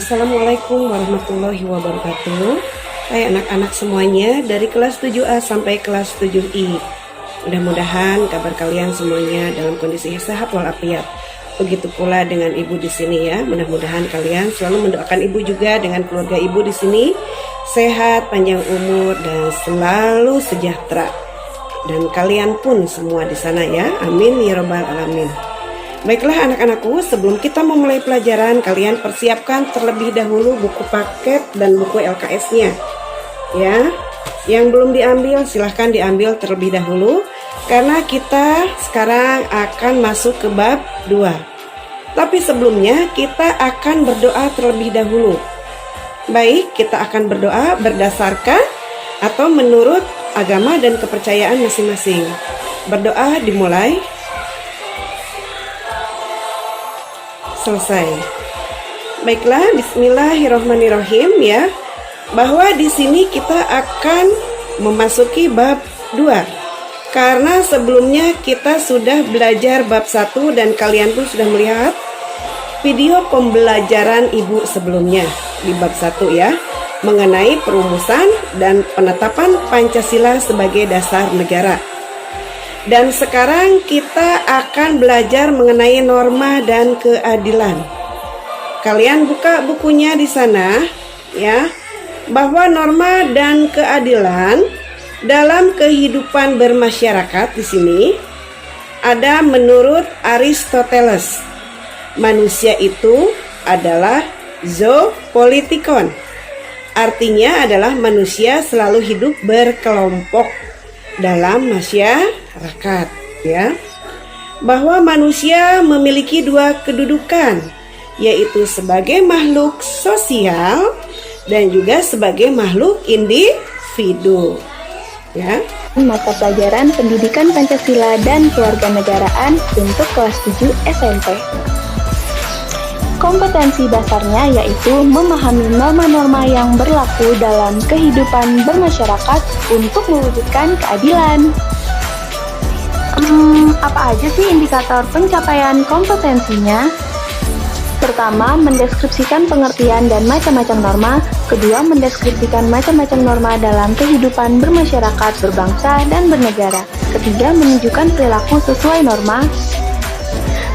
Assalamualaikum warahmatullahi wabarakatuh. Hai anak-anak semuanya dari kelas 7A sampai kelas 7I. Mudah-mudahan kabar kalian semuanya dalam kondisi sehat walafiat. Begitu pula dengan ibu di sini ya. Mudah-mudahan kalian selalu mendoakan ibu juga dengan keluarga ibu di sini sehat, panjang umur dan selalu sejahtera. Dan kalian pun semua di sana ya. Amin ya robbal alamin. Baiklah anak-anakku, sebelum kita memulai pelajaran, kalian persiapkan terlebih dahulu buku paket dan buku LKS-nya. Ya, yang belum diambil silahkan diambil terlebih dahulu, karena kita sekarang akan masuk ke bab 2. Tapi sebelumnya kita akan berdoa terlebih dahulu. Baik, kita akan berdoa berdasarkan atau menurut agama dan kepercayaan masing-masing. Berdoa dimulai. Selesai. Baiklah, bismillahirrahmanirrahim ya. Bahwa di sini kita akan memasuki bab 2. Karena sebelumnya kita sudah belajar bab 1 dan kalian pun sudah melihat video pembelajaran ibu sebelumnya di bab 1 ya, mengenai perumusan dan penetapan Pancasila sebagai dasar negara. Dan sekarang kita akan belajar mengenai norma dan keadilan. Kalian buka bukunya di sana ya, bahwa norma dan keadilan dalam kehidupan bermasyarakat di sini ada menurut Aristoteles. Manusia itu adalah zoopolitikon. Artinya adalah manusia selalu hidup berkelompok dalam masyarakat ya, bahwa manusia memiliki dua kedudukan, yaitu sebagai makhluk sosial dan juga sebagai makhluk individu ya. Mata pelajaran pendidikan Pancasila dan kewarganegaraan untuk kelas 7 SMP. Kompetensi dasarnya yaitu memahami norma-norma yang berlaku dalam kehidupan bermasyarakat untuk mewujudkan keadilan. Apa aja sih indikator pencapaian kompetensinya? Pertama, mendeskripsikan pengertian dan macam-macam norma. Kedua, mendeskripsikan macam-macam norma dalam kehidupan bermasyarakat, berbangsa, dan bernegara. Ketiga, menunjukkan perilaku sesuai norma.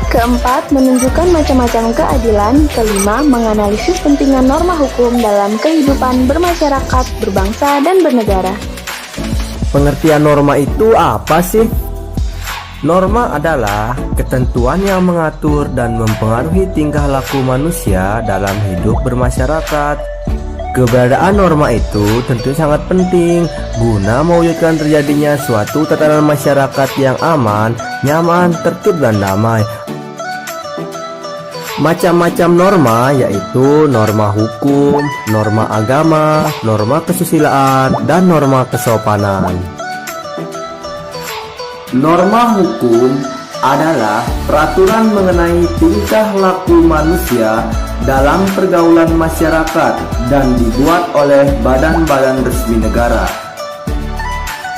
Keempat, menunjukkan macam-macam keadilan. Kelima, menganalisis pentingan norma hukum dalam kehidupan bermasyarakat, berbangsa, dan bernegara. Pengertian norma itu apa sih? Norma adalah ketentuan yang mengatur dan mempengaruhi tingkah laku manusia dalam hidup bermasyarakat. Keberadaan norma itu tentu sangat penting guna mewujudkan terjadinya suatu tatanan masyarakat yang aman, nyaman, tertib, dan damai. Macam-macam norma yaitu norma hukum, norma agama, norma kesusilaan, dan norma kesopanan. Norma hukum adalah peraturan mengenai tingkah laku manusia dalam pergaulan masyarakat dan dibuat oleh badan-badan resmi negara.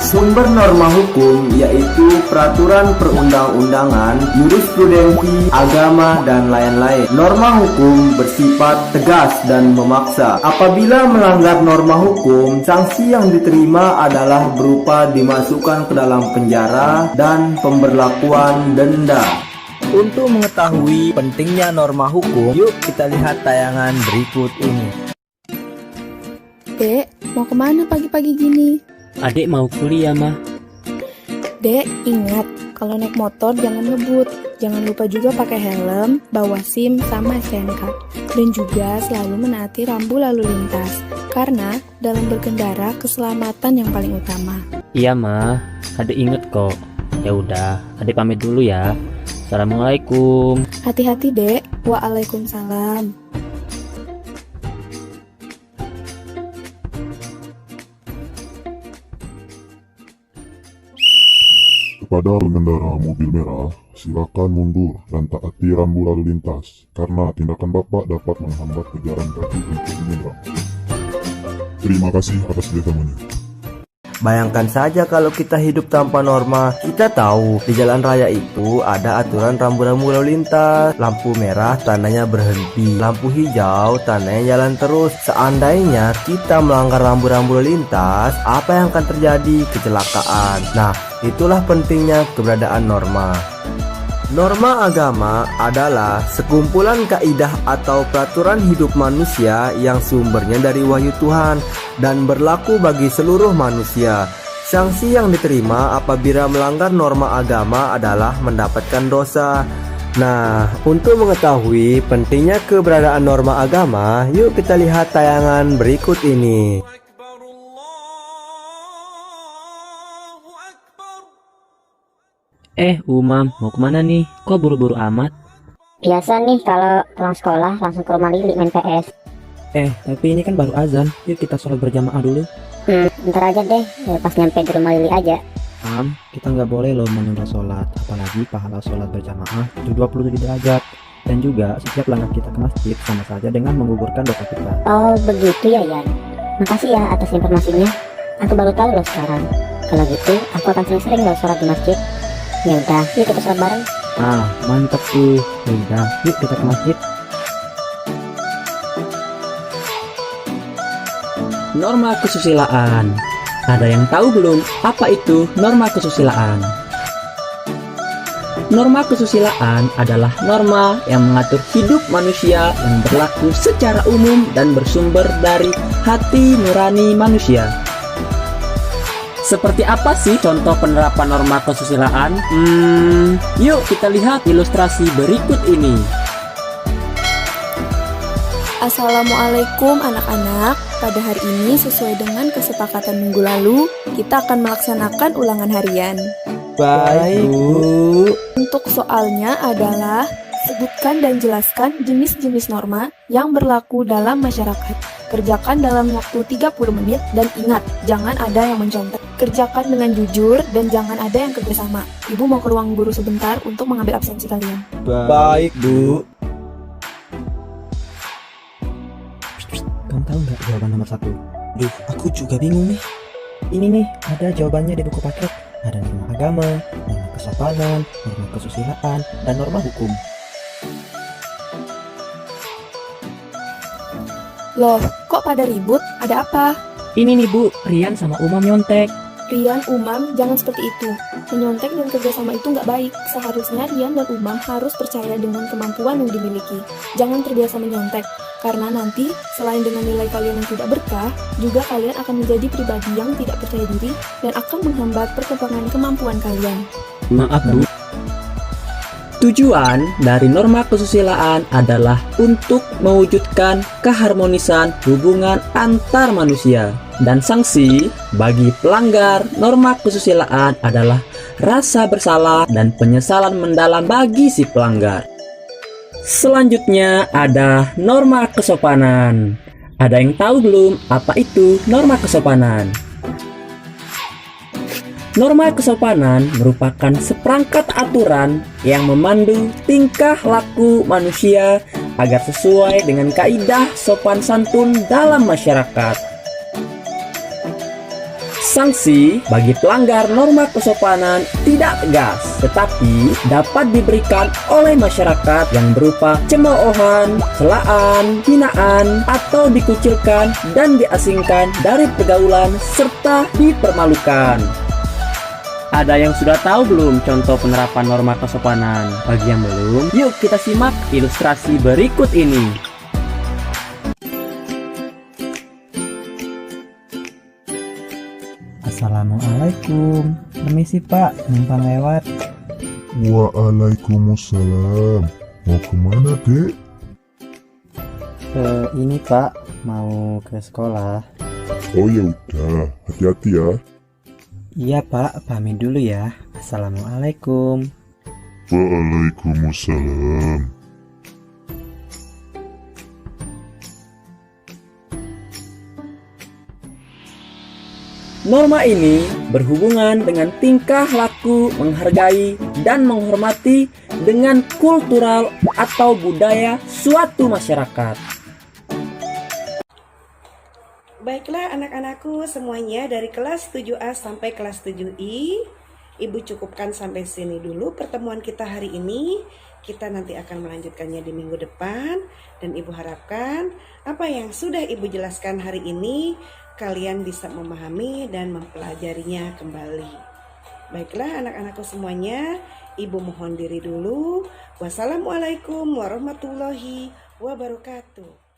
Sumber norma hukum yaitu peraturan perundang-undangan, jurisprudensi, agama, dan lain-lain. Norma hukum bersifat tegas dan memaksa. Apabila melanggar norma hukum, sanksi yang diterima adalah berupa dimasukkan ke dalam penjara dan pemberlakuan denda. Untuk mengetahui pentingnya norma hukum, yuk kita lihat tayangan berikut ini. Dek, mau kemana pagi-pagi gini? Adik mau kuliah, mah. Dek, ingat, kalau naik motor jangan ngebut. Jangan lupa juga pakai helm, bawa SIM, sama STNK. Dan juga selalu menaati rambu lalu lintas. Karena dalam berkendara, keselamatan yang paling utama. Iya, mah. Adik inget kok. Ya udah, adik pamit dulu ya. Assalamualaikum. Hati-hati, Dek. Waalaikumsalam. Kepada pengendara mobil merah, silakan mundur dan taati rambu lalu lintas, karena tindakan Bapak dapat menghambat pejalan kaki untuk menyeberang. Terima kasih atas kerjasamanya. Bayangkan saja kalau kita hidup tanpa norma. Kita tahu di jalan raya itu ada aturan rambu-rambu lalu lintas. Lampu merah tandanya berhenti, lampu hijau tandanya jalan terus. Seandainya kita melanggar rambu-rambu lalu lintas, apa yang akan terjadi? Kecelakaan. Nah, itulah pentingnya keberadaan norma. Norma agama adalah sekumpulan kaidah atau peraturan hidup manusia yang sumbernya dari wahyu Tuhan dan berlaku bagi seluruh manusia. Sanksi yang diterima apabila melanggar norma agama adalah mendapatkan dosa. Nah, untuk mengetahui pentingnya keberadaan norma agama, yuk kita lihat tayangan berikut ini. Umam, mau kemana nih? Kok buru-buru amat? Biasa nih kalau pulang sekolah langsung ke rumah Lili main PS. Tapi ini kan baru azan. Yuk kita sholat berjamaah dulu. Ntar aja deh, pas nyampe di rumah Lili aja. Kita nggak boleh loh menunda sholat. Apalagi pahala sholat berjamaah itu 27 derajat. Dan juga setiap langkah kita ke masjid sama saja dengan menggugurkan dosa kita. Oh begitu ya Yan. Makasih ya atas informasinya. Aku baru tahu loh sekarang. Kalau gitu aku akan sering-sering loh sholat di masjid. Ya udah, yuk kita sholat bareng. Mantap tuh. Ya udah, yuk kita ke masjid. Norma kesusilaan. Ada yang tahu belum apa itu norma kesusilaan? Norma kesusilaan adalah norma yang mengatur hidup manusia yang berlaku secara umum dan bersumber dari hati nurani manusia. Seperti apa sih contoh penerapan norma kesusilaan? Yuk kita lihat ilustrasi berikut ini. Assalamualaikum anak-anak. Pada hari ini sesuai dengan kesepakatan minggu lalu, kita akan melaksanakan ulangan harian. Baik, Bu. Untuk soalnya adalah sebutkan dan jelaskan jenis-jenis norma yang berlaku dalam masyarakat. Kerjakan dalam waktu 30 menit dan ingat, jangan ada yang mencontek. Kerjakan dengan jujur dan jangan ada yang kerjasama. Ibu mau ke ruang guru sebentar untuk mengambil absensi kalian. Baik, Bu. Kamu tahu nggak jawaban nomor 1? Aku juga bingung nih. Ini nih, ada jawabannya di buku paket. Ada norma agama, norma kesopanan, norma kesusilaan, dan norma hukum. Loh, kok pada ribut? Ada apa? Ini nih Bu, Rian sama Umam nyontek. Rian, Umam, jangan seperti itu. Menyontek dan kerjasama itu nggak baik. Seharusnya Rian dan Umam harus percaya dengan kemampuan yang dimiliki. Jangan terbiasa menyontek, karena nanti selain dengan nilai kalian yang tidak berkah, juga kalian akan menjadi pribadi yang tidak percaya diri dan akan menghambat perkembangan kemampuan kalian. Maaf Bu. Tujuan dari norma kesusilaan adalah untuk mewujudkan keharmonisan hubungan antar manusia. Dan sanksi bagi pelanggar norma kesusilaan adalah rasa bersalah dan penyesalan mendalam bagi si pelanggar. Selanjutnya ada norma kesopanan. Ada yang tahu belum apa itu norma kesopanan? Norma kesopanan merupakan seperangkat aturan yang memandu tingkah laku manusia agar sesuai dengan kaidah sopan santun dalam masyarakat. Sanksi bagi pelanggar norma kesopanan tidak tegas, tetapi dapat diberikan oleh masyarakat yang berupa cemoohan, celaan, hinaan, atau dikucilkan dan diasingkan dari pergaulan serta dipermalukan. Ada yang sudah tahu belum contoh penerapan norma kesopanan? Bagi yang belum, yuk kita simak ilustrasi berikut ini. Assalamualaikum. Permisi Pak, numpang lewat. Waalaikumsalam. Mau kemana, Dek? Ini Pak, mau ke sekolah. Oh ya udah, hati-hati ya. Iya Pak, pamit dulu ya. Assalamualaikum. Waalaikumsalam. Norma ini berhubungan dengan tingkah laku, menghargai dan menghormati dengan kultural atau budaya suatu masyarakat. Baiklah anak-anakku semuanya dari kelas 7A sampai kelas 7I, Ibu cukupkan sampai sini dulu pertemuan kita hari ini. Kita nanti akan melanjutkannya di minggu depan, dan Ibu harapkan apa yang sudah Ibu jelaskan hari ini kalian bisa memahami dan mempelajarinya kembali. Baiklah anak-anakku semuanya, Ibu mohon diri dulu. Wassalamualaikum warahmatullahi wabarakatuh.